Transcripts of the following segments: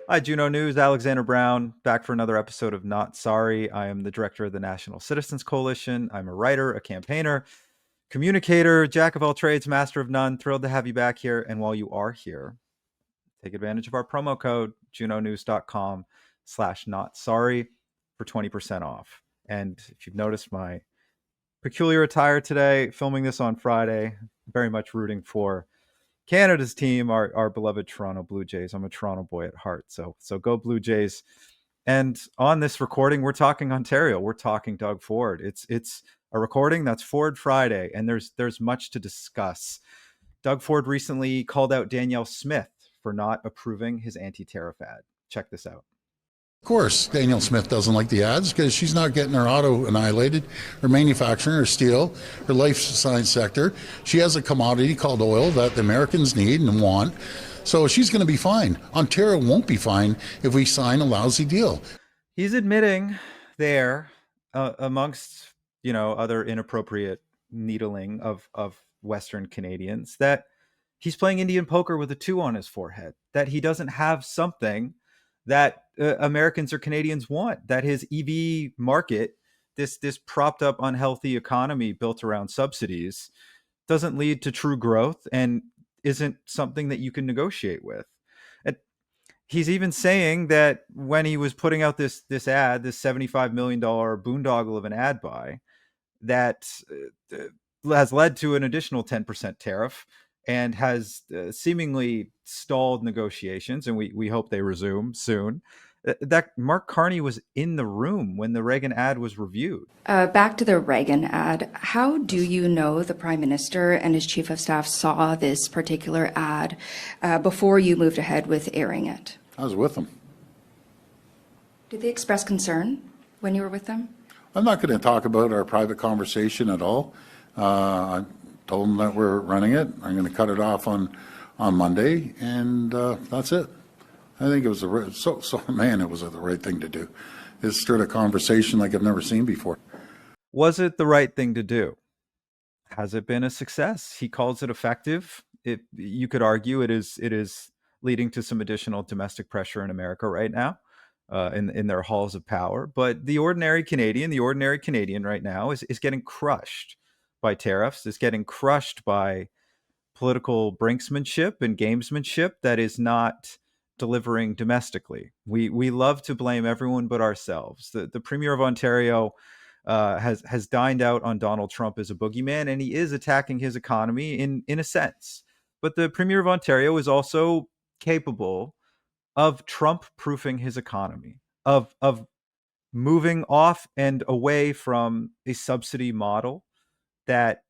Hi, Juno News. Alexander Brown, back for another episode of Not Sorry. I am the director of the National Citizens Coalition. I'm a writer, a campaigner, communicator, jack of all trades, master of none. Thrilled to have you back here. And while you are here, take advantage of our promo code, junonews.com/not sorry for 20% off. And if you've noticed my peculiar attire today, filming this on Friday, very much rooting for Canada's team, our beloved Toronto Blue Jays. I'm a Toronto boy at heart, so go Blue Jays. And on this recording, we're talking Ontario. We're talking Doug Ford. It's a recording that's Ford Friday, and there's much to discuss. Doug Ford recently called out Danielle Smith for not approving his anti-tariff ad. Check this out. Of course, Danielle Smith doesn't like the ads because she's not getting her auto annihilated, her manufacturing, her steel, her life science sector. She has a commodity called oil that the Americans need and want. So she's going to be fine. Ontario won't be fine if we sign a lousy deal. He's admitting there, amongst other inappropriate needling of Western Canadians, that he's playing Indian poker with a 2 on his forehead, that he doesn't have something that Americans or Canadians want, that his EV market, this propped up unhealthy economy built around subsidies, doesn't lead to true growth and isn't something that you can negotiate with. And he's even saying that when he was putting out this ad, this $75 million boondoggle of an ad buy, that has led to an additional 10% tariff and has seemingly stalled negotiations, and we hope they resume soon. That Mark Carney was in the room when the Reagan ad was reviewed. Back to the Reagan ad, how do you know the Prime Minister and his Chief of Staff saw this particular ad before you moved ahead with airing it? I was with them. Did they express concern when you were with them? I'm not going to talk about our private conversation at all. I told them that we're running it. I'm going to cut it off on Monday, and that's it. I think it was it was the right thing to do. It stirred a conversation like I've never seen before. Was it the right thing to do? Has it been a success? He calls it effective. You could argue it is leading to some additional domestic pressure in America right now, in their halls of power. But the ordinary Canadian right now is getting crushed by tariffs, is getting crushed by political brinksmanship and gamesmanship that is not delivering domestically. We love to blame everyone but ourselves. The Premier of Ontario has dined out on Donald Trump as a boogeyman, and he is attacking his economy in a sense. But the Premier of Ontario is also capable of Trump-proofing his economy, of moving off and away from a subsidy model that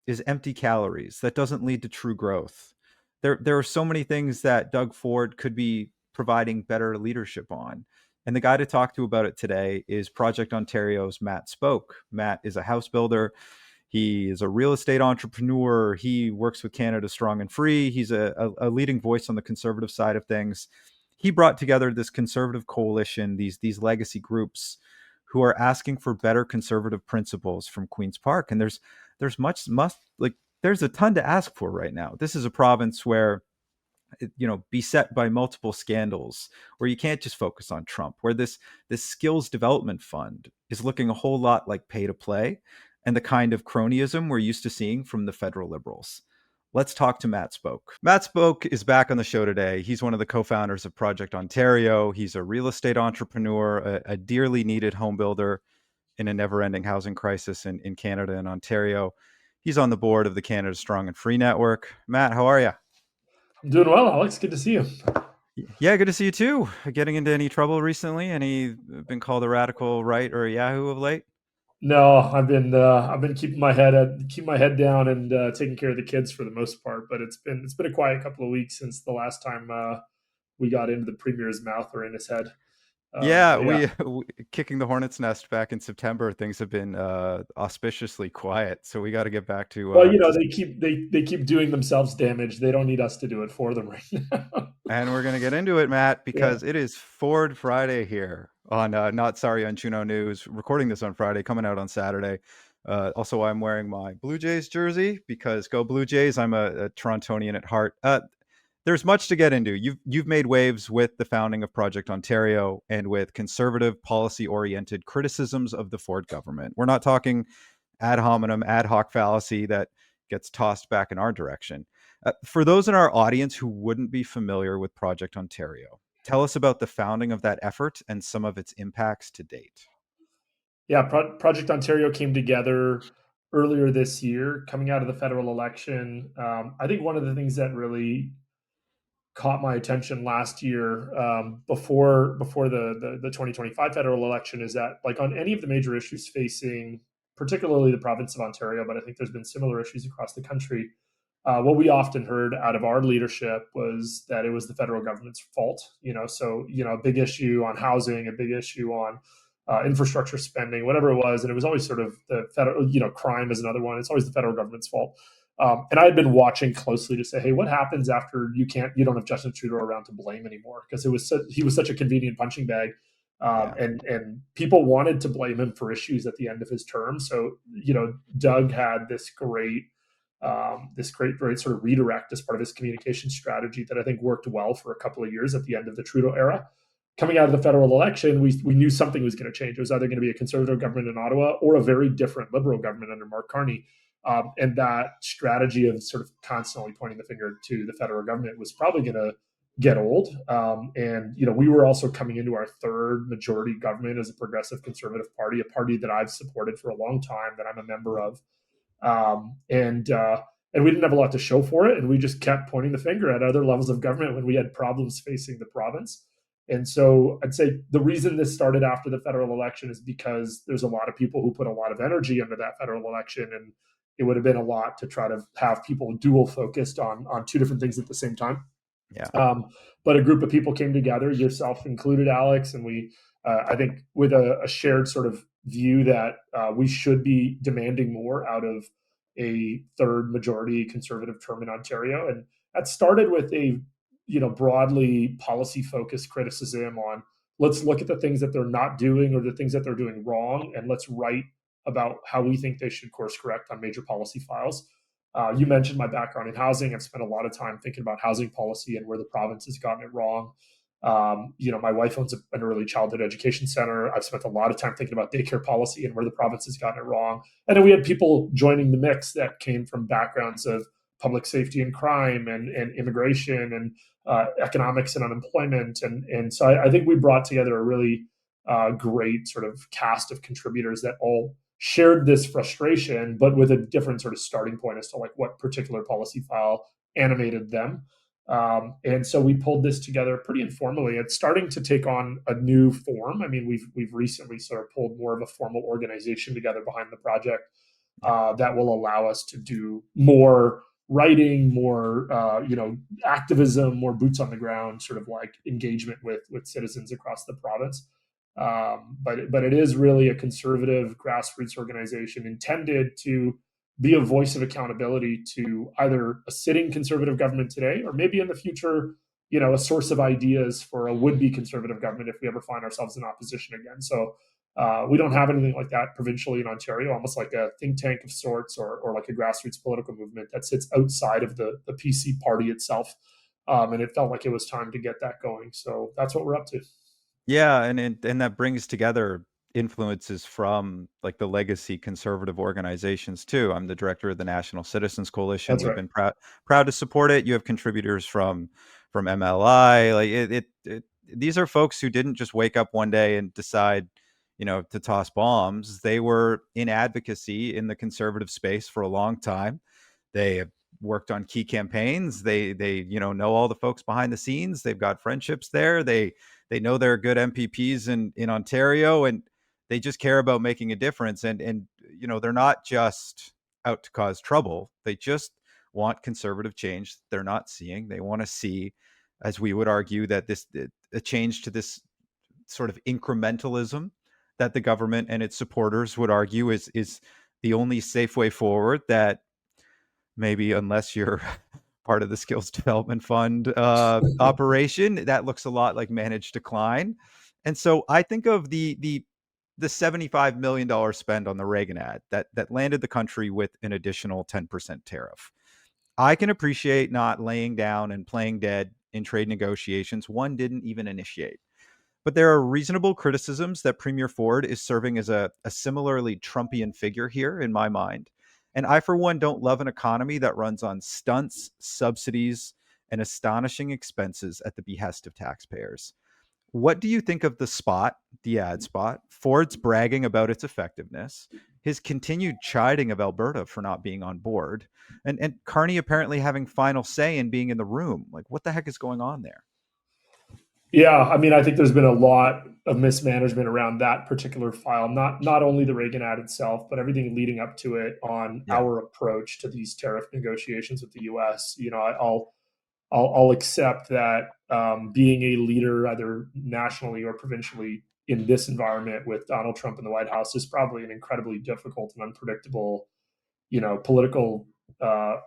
is empty calories, that doesn't lead to true growth. There are so many things that Doug Ford could be providing better leadership on. And the guy to talk to about it today is Project Ontario's Matt Spoke. Matt is a house builder. He is a real estate entrepreneur. He works with Canada Strong and Free. He's a leading voice on the conservative side of things. He brought together this conservative coalition, these legacy groups who are asking for better conservative principles from Queen's Park. And there's there's a ton to ask for right now. This is a province where, beset by multiple scandals, where you can't just focus on Trump, where this skills development fund is looking a whole lot like pay to play and the kind of cronyism we're used to seeing from the federal Liberals. Let's talk to Matt Spoke. Matt Spoke is back on the show today. He's one of the co-founders of Project Ontario. He's a real estate entrepreneur, a dearly needed home builder in a never-ending housing crisis in Canada and Ontario. He's on the board of the Canada Strong and Free Network. Matt, how are you? I'm doing well, Alex. Good to see you. Yeah, good to see you too. Getting into any trouble recently? Been called a radical right or a Yahoo of late? No, I've been keeping my head down and taking care of the kids for the most part. But it's been a quiet couple of weeks since the last time we got into the premier's mouth or in his head. Yeah, But yeah, we kicking the hornet's nest back in September. Things have been auspiciously quiet, so we got to get back to well, they keep doing themselves damage. They don't need us to do it for them right now. and we're gonna get into it, Matt, Yeah. because it is Ford Friday here on Not Sorry on Juno News. Recording this on Friday, coming out on Saturday. Also, I'm wearing my Blue Jays jersey because go Blue Jays. I'm a Torontonian at heart. There's much to get into. You've made waves with the founding of Project Ontario and with conservative policy-oriented criticisms of the Ford government. We're not talking ad hominem, ad hoc fallacy that gets tossed back in our direction. For those in our audience who wouldn't be familiar with Project Ontario, tell us about the founding of that effort and some of its impacts to date. Yeah, Project Ontario came together earlier this year, coming out of the federal election. I think one of the things that really caught my attention last year, before the 2025 federal election, is that, like, on any of the major issues facing particularly the province of Ontario, but I think there's been similar issues across the country. What we often heard out of our leadership was that it was the federal government's fault. So a big issue on housing, a big issue on infrastructure spending, whatever it was, and it was always sort of the federal. Crime is another one. It's always the federal government's fault. And I had been watching closely to say, hey, what happens after you don't have Justin Trudeau around to blame anymore? Because he was such a convenient punching bag, Yeah. and people wanted to blame him for issues at the end of his term. So Doug had this great sort of redirect as part of his communication strategy that I think worked well for a couple of years at the end of the Trudeau era. Coming out of the federal election, we knew something was going to change. It was either going to be a conservative government in Ottawa or a very different liberal government under Mark Carney. And that strategy of sort of constantly pointing the finger to the federal government was probably going to get old. And we were also coming into our third majority government as a progressive conservative party, a party that I've supported for a long time, that I'm a member of. And we didn't have a lot to show for it, and we just kept pointing the finger at other levels of government when we had problems facing the province. And so I'd say the reason this started after the federal election is because there's a lot of people who put a lot of energy into that federal election, and it would have been a lot to try to have people dual focused on two different things at the same time. Yeah. But a group of people came together, yourself included, Alex, and we, I think, with a shared sort of view that we should be demanding more out of a third majority conservative term in Ontario. And that started with a broadly policy focused criticism on, let's look at the things that they're not doing or the things that they're doing wrong, and let's write about how we think they should course correct on major policy files. You mentioned my background in housing. I've spent a lot of time thinking about housing policy and where the province has gotten it wrong. My wife owns an early childhood education center. I've spent a lot of time thinking about daycare policy and where the province has gotten it wrong. And then we had people joining the mix that came from backgrounds of public safety and crime and immigration and economics and unemployment. And so I think we brought together a really great sort of cast of contributors that all shared this frustration, but with a different sort of starting point as to like what particular policy file animated them. And so we pulled this together pretty informally. It's starting to take on a new form. I mean, we've recently sort of pulled more of a formal organization together behind the project that will allow us to do more writing, more activism, more boots on the ground sort of like engagement with citizens across the province. But it is really a conservative grassroots organization intended to be a voice of accountability to either a sitting conservative government today, or maybe in the future, a source of ideas for a would-be conservative government if we ever find ourselves in opposition again. So we don't have anything like that provincially in Ontario, almost like a think tank of sorts, or like a grassroots political movement that sits outside of the PC party itself. And it felt like it was time to get that going. So that's what we're up to. Yeah, and that brings together influences from like the legacy conservative organizations too. I'm the director of the National Citizens Coalition. That's We've right. been proud to support it. You have contributors from MLI. Like these are folks who didn't just wake up one day and decide, to toss bombs. They were in advocacy in the conservative space for a long time. They have worked on key campaigns. They know all the folks behind the scenes. They've got friendships there. They know they're good MPPs in Ontario, and they just care about making a difference. And they're not just out to cause trouble. They just want conservative change they're not seeing. They want to see, as we would argue, that a change to this sort of incrementalism that the government and its supporters would argue is the only safe way forward. That maybe, unless you're part of the skills development fund operation, that looks a lot like managed decline. And so I think of the $75 million spend on the Reagan ad that landed the country with an additional 10% tariff. I can appreciate not laying down and playing dead in trade negotiations one didn't even initiate. But there are reasonable criticisms that Premier Ford is serving as a similarly Trumpian figure here, in my mind. And I, for one, don't love an economy that runs on stunts, subsidies, and astonishing expenses at the behest of taxpayers. What do you think of the ad spot, Ford's bragging about its effectiveness, his continued chiding of Alberta for not being on board, and Carney apparently having final say in being in the room? Like, what the heck is going on there? Yeah, I mean, I think there's been a lot of mismanagement around that particular file. Not only the Reagan ad itself, but everything leading up to it on Yeah, our approach to these tariff negotiations with the U.S. I'll accept that being a leader, either nationally or provincially, in this environment with Donald Trump in the White House is probably an incredibly difficult and unpredictable, political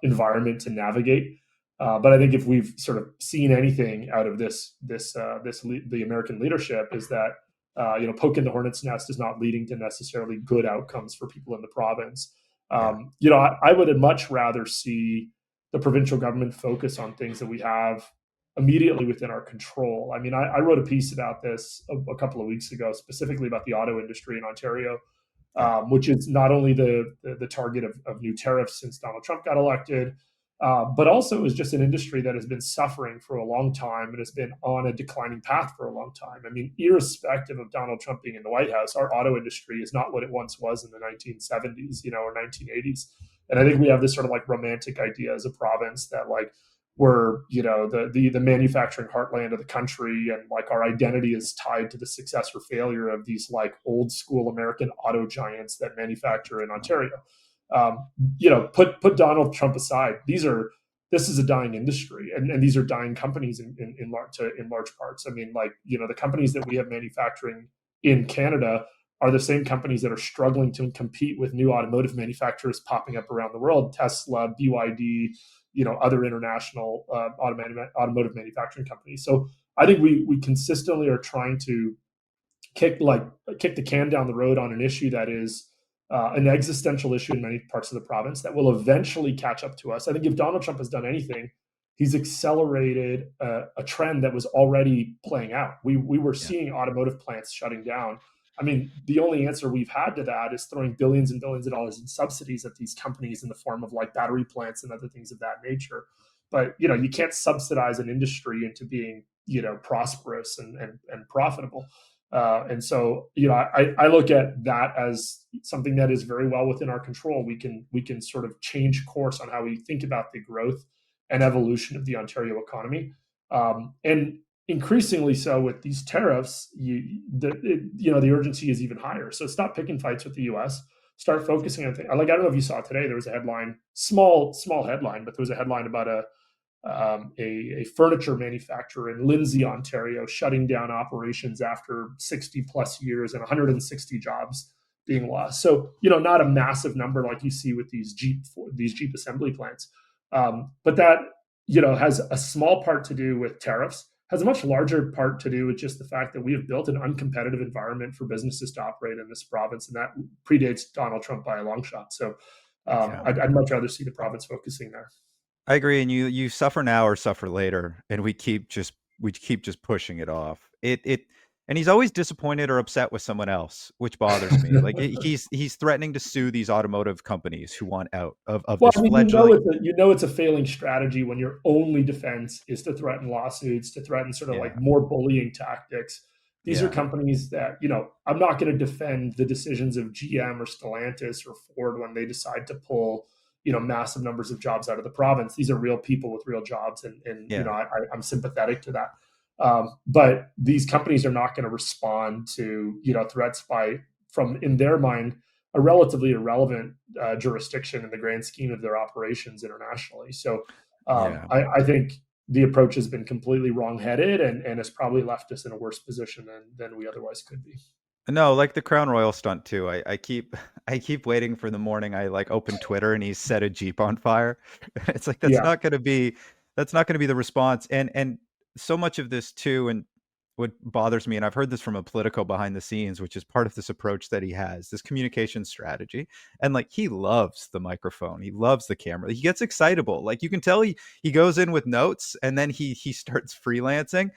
environment to navigate. But I think if we've sort of seen anything out of the American leadership is that poking the hornet's nest is not leading to necessarily good outcomes for people in the province. yeah, I would much rather see the provincial government focus on things that we have immediately within our control. I mean, I wrote a piece about this a couple of weeks ago, specifically about the auto industry in Ontario, yeah, which is not only the target of new tariffs since Donald Trump got elected, but also is just an industry that has been suffering for a long time and has been on a declining path for a long time. I mean, irrespective of Donald Trump being in the White House, our auto industry is not what it once was in the 1970s, or 1980s. And I think we have this sort of like romantic idea as a province that like we're the manufacturing heartland of the country, and like our identity is tied to the success or failure of these like old school American auto giants that manufacture in Ontario. Put Donald Trump aside. This is a dying industry, and these are dying companies in large parts. I mean, like the companies that we have manufacturing in Canada are the same companies that are struggling to compete with new automotive manufacturers popping up around the world: Tesla, BYD, other international automotive manufacturing companies. So I think we consistently are trying to kick the can down the road on an issue that is an existential issue in many parts of the province that will eventually catch up to us. I think if Donald Trump has done anything, he's accelerated a trend that was already playing out. We were yeah, seeing automotive plants shutting down. I mean, the only answer we've had to that is throwing billions and billions of dollars in subsidies at these companies in the form of like battery plants and other things of that nature. But you can't subsidize an industry into being prosperous and profitable. And so, I look at that as something that is very well within our control. We can sort of change course on how we think about the growth and evolution of the Ontario economy, and increasingly so with these tariffs. The urgency is even higher. So stop picking fights with the U.S. Start focusing on things. Like I don't know if you saw today. There was a headline, small headline, but there was a headline about a furniture manufacturer in Lindsay, Ontario, shutting down operations after 60 plus years and 160 jobs being lost. So, not a massive number like you see with these Jeep assembly plants, but that has a small part to do with tariffs. Has a much larger part to do with just the fact that we have built an uncompetitive environment for businesses to operate in this province, and that predates Donald Trump by a long shot. So, yeah. I'd much rather see the province focusing there. I agree, and you suffer now or suffer later, and we keep just pushing it off. And he's always disappointed or upset with someone else, which bothers me. Like he's threatening to sue these automotive companies who want out of Well, this I mean, fledgling. it's a failing strategy when your only defense is to threaten lawsuits, to threaten sort of like Yeah, more bullying tactics. These are yeah, companies that I'm not going to defend the decisions of GM or Stellantis or Ford when they decide to pull massive numbers of jobs out of the province. These are real people with real jobs, and yeah, I'm sympathetic to that. But these companies are not going to respond to threats from in their mind a relatively irrelevant jurisdiction in the grand scheme of their operations internationally. So yeah. I think the approach has been completely wrongheaded, and has probably left us in a worse position than we otherwise could be. No, like the Crown Royal stunt too. I keep I keep waiting for the morning I like open Twitter and he's set a Jeep on fire. It's like Yeah. that's not gonna be the response. And so much of this too, and what bothers me, and I've heard this from a Politico behind the scenes, which is part of this approach that he has, this communication strategy. And like he loves the microphone, he loves the camera, he gets excitable. Like you can tell he goes in with notes and then he starts freelancing.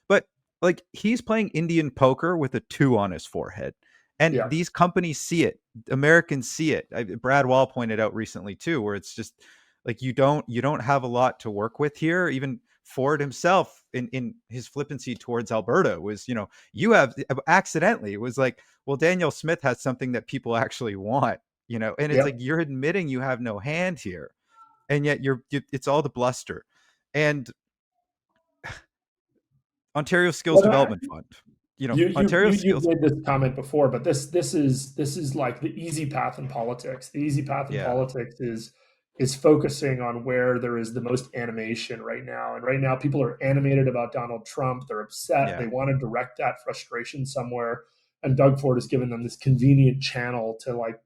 But like he's playing Indian poker with a two on his forehead. And Yeah. these companies see it. Americans see it. Brad Wall pointed out recently too, where it's just like you don't have a lot to work with here. Even Ford himself in his flippancy towards Alberta was, you have accidentally, it was like, well, Daniel Smith has something that people actually want, and it's like Yep. you're admitting you have no hand here, and yet it's all the bluster. And Ontario Skills Well, Development Fund, Ontario you've Skills, made this comment before, but this is like the easy path in politics. The easy path in yeah, politics is focusing on where there is the most animation right now. And right now, people are animated about Donald Trump. They're upset. yeah, They want to direct that frustration somewhere. And Doug Ford has given them this convenient channel to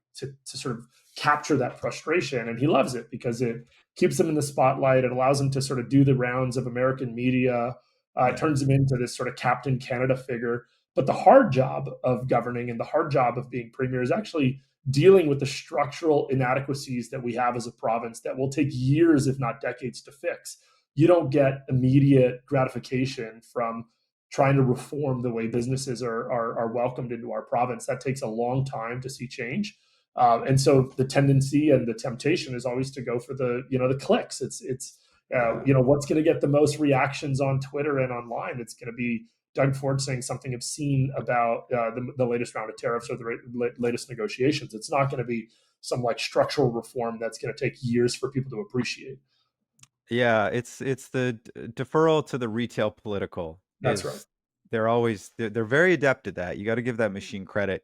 sort of capture that frustration. And he loves it because it keeps them in the spotlight. It allows them to sort of do the rounds of American media. It yeah, turns him into this sort of Captain Canada figure. But the hard job of governing and the hard job of being premier is actually dealing with the structural inadequacies that we have as a province that will take years, if not decades, to fix. You don't get immediate gratification from trying to reform the way businesses are welcomed into our province. That takes a long time to see change. And so the tendency and the temptation is always to go for the clicks. yeah, What's going to get the most reactions on Twitter and online? It's going to be Doug Ford saying something obscene about the latest round of tariffs or the latest negotiations. It's not going to be some like structural reform that's going to take years for people to appreciate. yeah. It's the deferral to the retail political That's right. is they're very adept at that. You got to give that machine credit.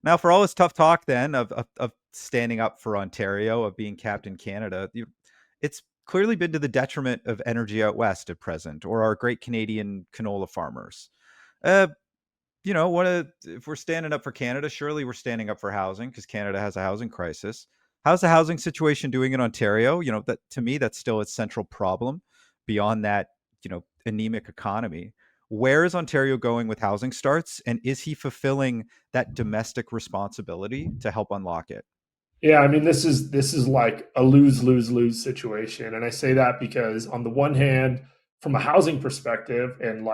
Now, for all this tough talk, then of standing up for Ontario, of being Captain Canada, it's clearly been to the detriment of energy out west at present, or our great Canadian canola farmers. Uh, if we're standing up for Canada, surely we're standing up for housing because Canada has a housing crisis. How's the housing situation doing in Ontario? That to me, that's still its central problem. Beyond that, anemic economy. Where is Ontario going with housing starts, and is he fulfilling that domestic responsibility to help unlock it? Yeah, I mean this is like a lose situation, and I say that because on the one hand, from a housing perspective, and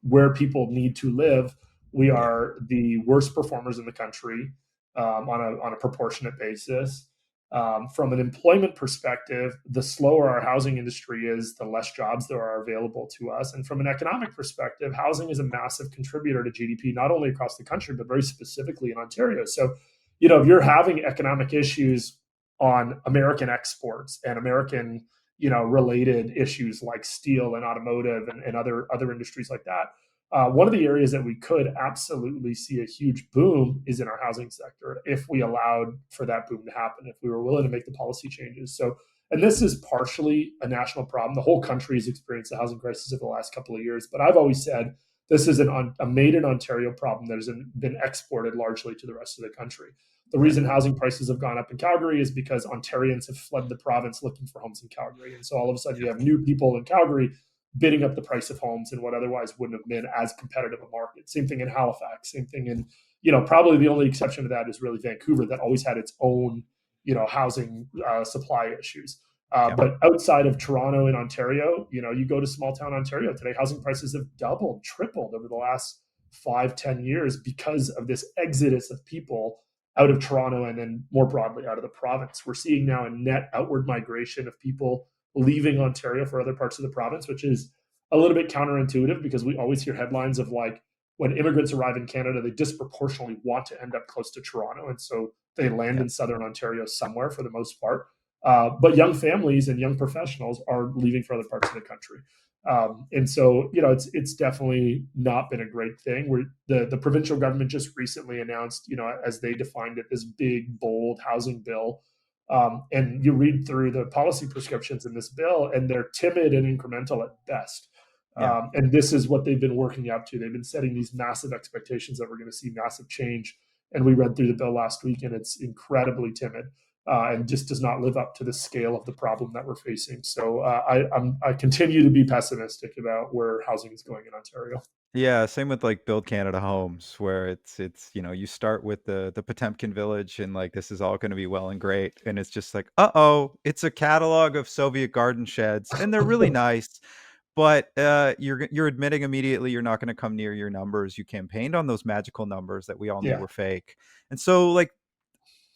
where people need to live, we Yeah, are the worst performers in the country on a proportionate basis. From an employment perspective, the slower our housing industry is, the less jobs there are available to us. And from an economic perspective, housing is a massive contributor to GDP, not only across the country but very specifically in Ontario. So if you're having economic issues on American exports and American, related issues like steel and automotive and other industries like that, one of the areas that we could absolutely see a huge boom is in our housing sector if we allowed for that boom to happen, if we were willing to make the policy changes. So, and this is partially a national problem. The whole country has experienced a housing crisis over the last couple of years, but I've always said this is a made in Ontario problem that has been exported largely to the rest of the country. The yeah, reason housing prices have gone up in Calgary is because Ontarians have fled the province looking for homes in Calgary. And so all of a sudden you yeah, have new people in Calgary bidding up the price of homes in what otherwise wouldn't have been as competitive a market. Same thing in Halifax, same thing in, probably the only exception to that is really Vancouver, that always had its own, housing supply issues. yeah, But outside of Toronto and Ontario, you go to small town Ontario today, housing prices have doubled, tripled over the last 5-10 years because of this exodus of people out of Toronto and then more broadly out of the province. We're seeing now a net outward migration of people leaving Ontario for other parts of the province, which is a little bit counterintuitive because we always hear headlines of like when immigrants arrive in Canada, they disproportionately want to end up close to Toronto. And so they land yeah. in Southern Ontario somewhere for the most part. But young families and young professionals are leaving for other parts of the country. And so, it's definitely not been a great thing. Where the provincial government just recently announced, as they defined it, this big, bold housing bill. And you read through the policy prescriptions in this bill, and they're timid and incremental at best. Yeah. And this is what they've been working up to. They've been setting these massive expectations that we're going to see massive change. And we read through the bill last week, and it's incredibly timid. And just does not live up to the scale of the problem that we're facing. So I continue to be pessimistic about where housing is going in Ontario. Yeah, same with like Build Canada Homes, where it's you start with the Potemkin village and like this is all going to be well and great, and it's just like it's a catalog of Soviet garden sheds, and they're really nice, but you're admitting immediately you're not going to come near your numbers. You campaigned on those magical numbers that we all knew Yeah. were fake, and so like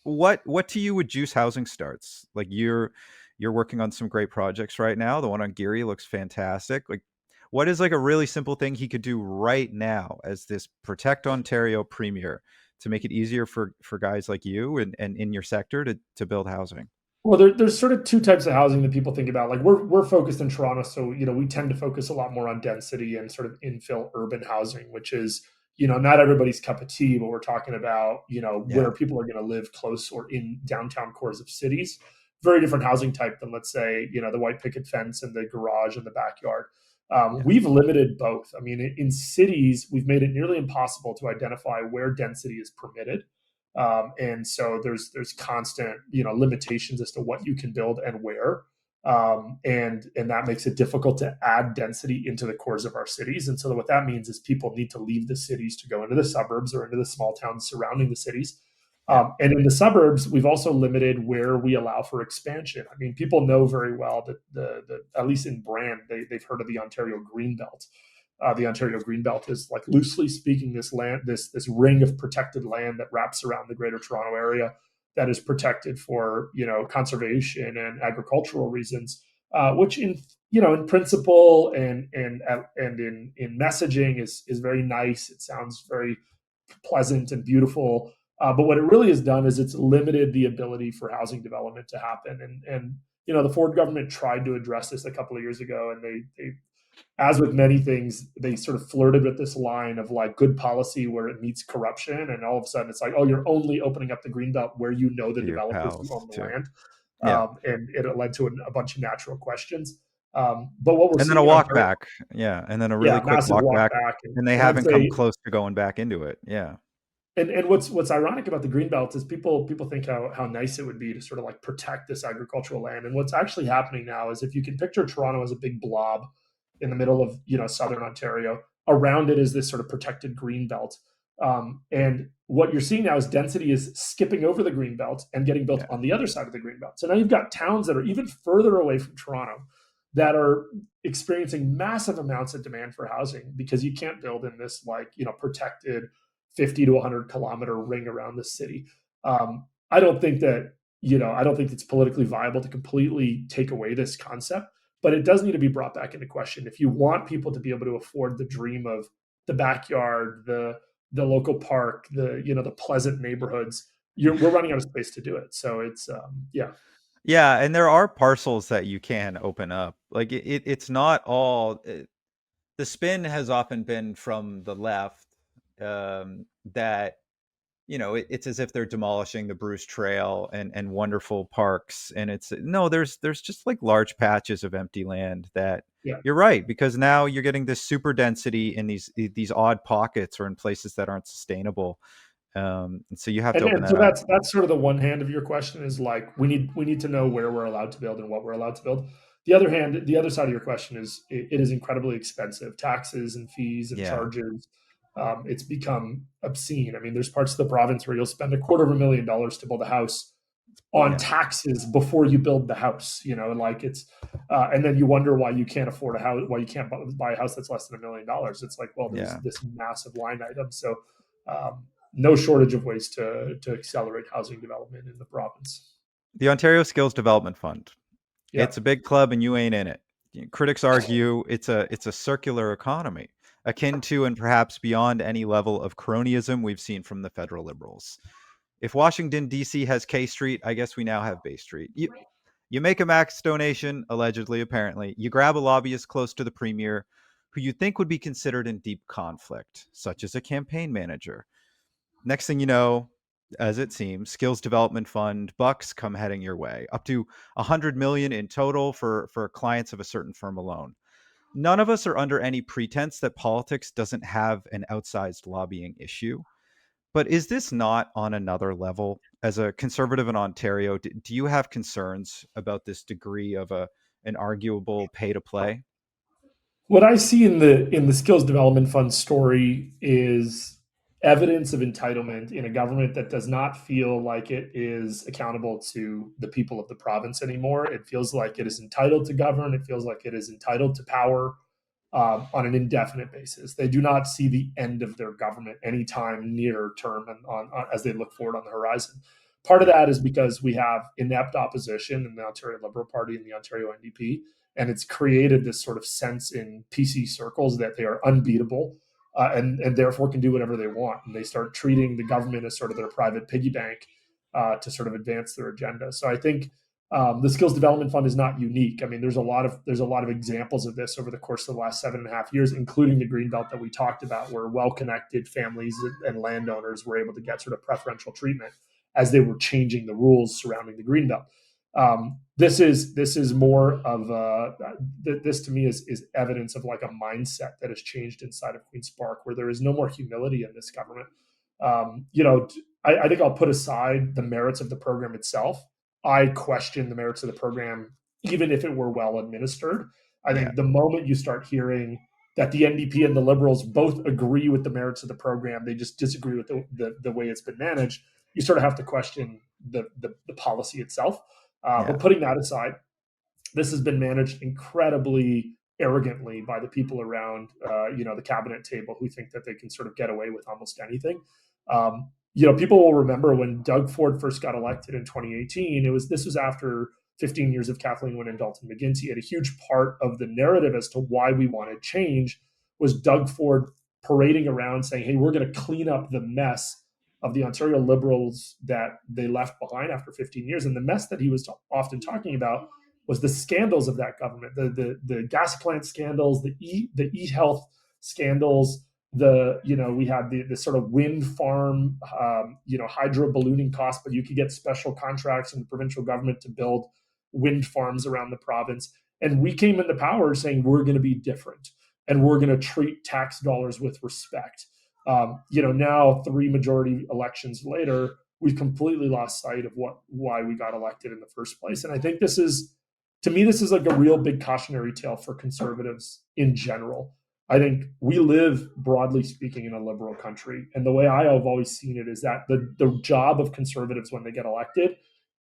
what to you would juice housing starts? Like you're working on some great projects right now. The one on Geary looks fantastic. Like what is like a really simple thing he could do right now as this Protect Ontario premier to make it easier for guys like you and in your sector to build housing? Well, there's sort of two types of housing that people think about. Like we're focused in Toronto, so we tend to focus a lot more on density and sort of infill urban housing, which is not everybody's cup of tea. But we're talking about Yeah. where people are going to live close or in downtown cores of cities. Very different housing type than, let's say, the white picket fence and the garage and the backyard. Yeah. We've limited both. I mean, in cities, we've made it nearly impossible to identify where density is permitted, and so there's constant limitations as to what you can build and where, and that makes it difficult to add density into the cores of our cities. And so what that means is people need to leave the cities to go into the suburbs or into the small towns surrounding the cities. Yeah. And in the suburbs, we've also limited where we allow for expansion. I mean, people know very well that the at least in Brand, they've heard of the Ontario Greenbelt. The Ontario Greenbelt is, like, loosely speaking, this land, this ring of protected land that wraps around the Greater Toronto Area that is protected for conservation and agricultural reasons, which in principle and in messaging is very nice. It sounds very pleasant and beautiful. But what it really has done is it's limited the ability for housing development to happen. And the Ford government tried to address this a couple of years ago, and they as with many things, they sort of flirted with this line of like good policy where it meets corruption, and all of a sudden it's like, oh, you're only opening up the greenbelt where the To your developers who pals own the too. land, Yeah. and it led to a bunch of natural questions. But what we're And then a seeing in walk Ontario, back. Yeah. And then a yeah, really quick massive walk walk back. back, And they and I'd haven't come say, close to going back into it. Yeah. and what's ironic about the greenbelt is people think how nice it would be to sort of like protect this agricultural land. And what's actually happening now is, if you can picture Toronto as a big blob in the middle of southern Ontario, around it is this sort of protected green belt. And what you're seeing now is density is skipping over the green belt and getting built Yeah. on the other side of the green belt. So now you've got towns that are even further away from Toronto that are experiencing massive amounts of demand for housing, because you can't build in this, like, protected 50 to 100-kilometer ring around the city. I don't think that I don't think it's politically viable to completely take away this concept, but it does need to be brought back into question. If you want people to be able to afford the dream of the backyard, the local park, the pleasant neighborhoods, we're running out of space to do it. So it's yeah. Yeah, and there are parcels that you can open up. Like it's not all. The spin has often been from the left, that it's as if they're demolishing the Bruce Trail and wonderful parks, and it's no. There's just like large patches of empty land that Yeah. you're right, because now you're getting this super density in these odd pockets or in places that aren't sustainable. And so you have to open And so that up. that's sort of the one hand of your question, is like, we need to know where we're allowed to build and what we're allowed to build. The other side of your question is, it is incredibly expensive, taxes and fees and Yeah, charges. It's become obscene. I mean, there's parts of the province where you'll spend $250,000 to build a house on yeah, taxes before you build the house. Like it's, and then you wonder why you can't afford a house, why you can't buy a house that's less than $1 million. It's like, well, there's yeah. this massive line item. So, no shortage of ways to accelerate housing development in the province. The Ontario Skills Development Fund. Yeah, It's a big club and you ain't in it. Critics argue it's a circular economy, akin to and perhaps beyond any level of cronyism we've seen from the federal Liberals. If Washington D.C. has K Street, I guess we now have Bay Street. You make a max donation, allegedly, apparently. You grab a lobbyist close to the premier, who you think would be considered in deep conflict, such as a campaign manager. Next thing you know, as it seems, skills development fund bucks come heading your way, up to 100 million in total for clients of a certain firm alone. None of us are under any pretense that politics doesn't have an outsized lobbying issue. But is this not on another level? As a conservative in Ontario, do you have concerns about this degree of an arguable pay to play? What I see in the skills development fund story is evidence of entitlement in a government that does not feel like it is accountable to the people of the province anymore. It feels like it is entitled to govern. It feels like it is entitled to power on an indefinite basis. They do not see the end of their government anytime near term and as they look forward on the horizon. Part of that is because we have inept opposition in the Ontario Liberal Party and the Ontario NDP, and it's created this sort of sense in PC circles that they are unbeatable, and therefore can do whatever they want. And they start treating the government as sort of their private piggy bank to sort of advance their agenda. So I think the skills development fund is not unique. I mean, there's a lot of examples of this over the course of the last 7.5 years, including the Greenbelt that we talked about, where well-connected families and landowners were able to get sort of preferential treatment as they were changing the rules surrounding the Greenbelt. This is more of this to me is evidence of like a mindset that has changed inside of Queen's Park, where there is no more humility in this government. I think I'll put aside the merits of the program itself. I question the merits of the program, even if it were well administered. I think the moment you start hearing that the NDP and the Liberals both agree with the merits of the program, they just disagree with the way it's been managed, you sort of have to question the policy itself. But putting that aside, this has been managed incredibly arrogantly by the people around, the cabinet table, who think that they can sort of get away with almost anything. People will remember when Doug Ford first got elected in 2018. This was after 15 years of Kathleen Wynne and Dalton McGuinty. And a huge part of the narrative as to why we wanted change was Doug Ford parading around saying, "Hey, we're going to clean up the mess of the Ontario Liberals that they left behind after 15 years." And the mess that he was often talking about was the scandals of that government, the gas plant scandals, the eat health scandals. We had the sort of wind farm, hydro ballooning costs, but you could get special contracts in the provincial government to build wind farms around the province. And we came into power saying we're going to be different and we're going to treat tax dollars with respect. Now 3 majority elections later, we've completely lost sight of why we got elected in the first place. And I think this is like a real big cautionary tale for conservatives in general. I think we live, broadly speaking, in a liberal country. And the way I have always seen it is that the job of conservatives when they get elected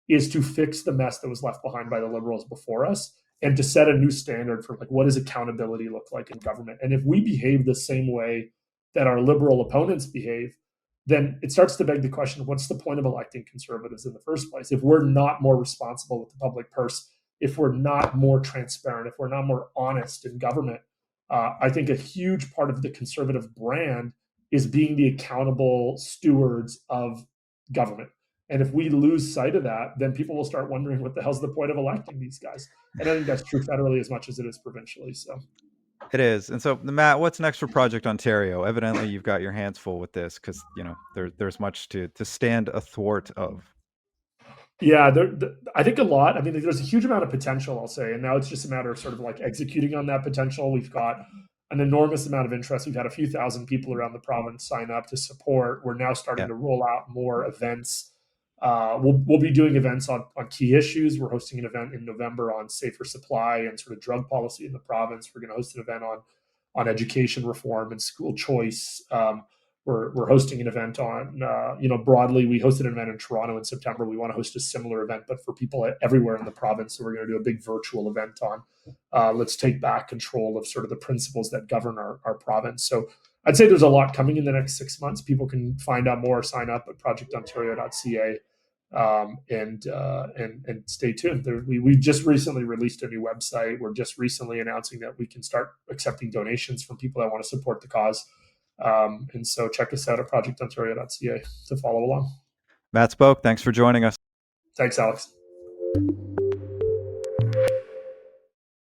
is to fix the mess that was left behind by the Liberals before us and to set a new standard for like what does accountability look like in government. And if we behave the same way that our Liberal opponents behave, then it starts to beg the question, what's the point of electing conservatives in the first place? If we're not more responsible with the public purse, if we're not more transparent, if we're not more honest in government, I think a huge part of the conservative brand is being the accountable stewards of government. And if we lose sight of that, then people will start wondering what the hell's the point of electing these guys. And I think that's true federally as much as it is provincially. So it is. And so, Matt, what's next for Project Ontario? Evidently, you've got your hands full with this because there's much to stand athwart of. Yeah, I think a lot. I mean, there's a huge amount of potential, I'll say, and now it's just a matter of sort of like executing on that potential. We've got an enormous amount of interest. We've had a few thousand people around the province sign up to support. We're now starting to roll out more events. We'll be doing events on key issues. We're hosting an event in November on safer supply and sort of drug policy in the province. We're going to host an event on education reform and school choice. We're hosting an event on, broadly, we hosted an event in Toronto in September. We want to host a similar event, but for people everywhere in the province. So we're going to do a big virtual event on let's take back control of sort of the principles that govern our province. So I'd say there's a lot coming in the next 6 months. People can find out more, sign up at projectontario.ca. And stay tuned. We just recently released a new website. We're just recently announcing that we can start accepting donations from people that want to support the cause. And so check us out at projectontario.ca to follow along. Matt Spoke, thanks for joining us. Thanks, Alex.